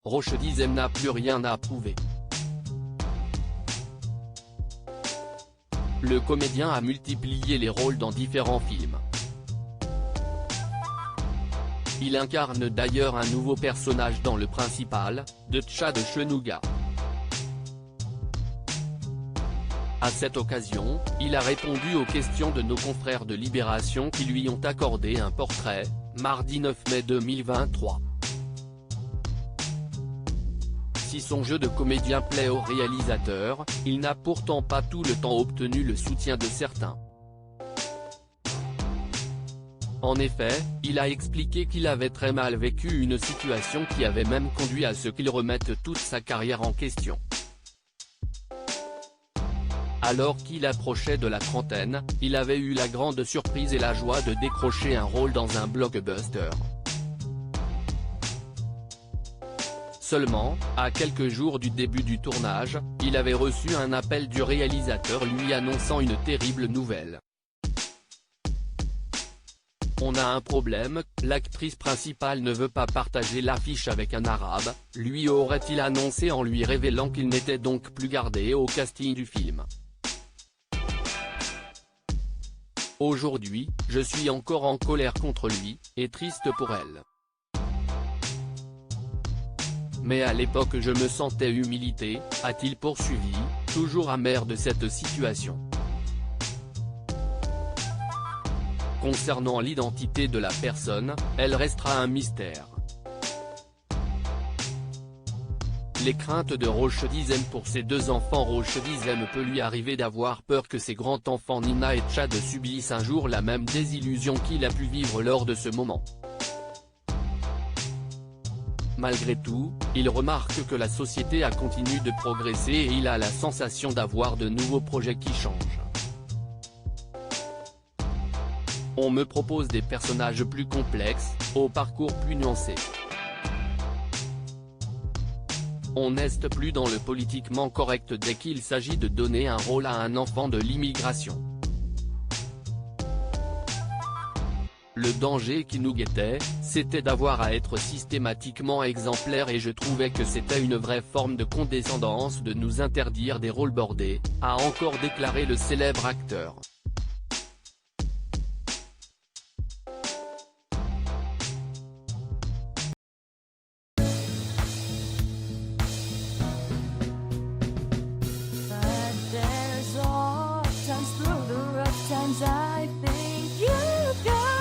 Roche Dizem n'a plus rien à prouver. Le comédien a multiplié les rôles dans différents films. Il incarne d'ailleurs un nouveau personnage dans le principal, de Tchad Chenouga. À cette occasion, il a répondu aux questions de nos confrères de Libération qui lui ont accordé un portrait, mardi 9 mai 2023. Si son jeu de comédien plaît au réalisateur, il n'a pourtant pas tout le temps obtenu le soutien de certains. En effet, il a expliqué qu'il avait très mal vécu une situation qui avait même conduit à ce qu'il remette toute sa carrière en question. Alors qu'il approchait de la trentaine, il avait eu la grande surprise et la joie de décrocher un rôle dans un blockbuster. Seulement, à quelques jours du début du tournage, il avait reçu un appel du réalisateur lui annonçant une terrible nouvelle. On a un problème, l'actrice principale ne veut pas partager l'affiche avec un arabe, lui aurait-il annoncé en lui révélant qu'il n'était donc plus gardé au casting du film. Aujourd'hui, je suis encore en colère contre lui, et triste pour elle. Mais à l'époque je me sentais humilité, a-t-il poursuivi, toujours amer de cette situation. Concernant l'identité de la personne, elle restera un mystère. Les craintes de Roche Dizem pour ses deux enfants. Roche Dizem peut lui arriver d'avoir peur que ses grands-enfants Nina et Tchad subissent un jour la même désillusion qu'il a pu vivre lors de ce moment. Malgré tout, il remarque que la société a continué de progresser et il a la sensation d'avoir de nouveaux projets qui changent. On me propose des personnages plus complexes, au parcours plus nuancé. On n'est plus dans le politiquement correct dès qu'il s'agit de donner un rôle à un enfant de l'immigration. Le danger qui nous guettait, c'était d'avoir à être systématiquement exemplaire et je trouvais que c'était une vraie forme de condescendance de nous interdire des rôles bordés, a encore déclaré le célèbre acteur. There's all times through the rough times I think you've got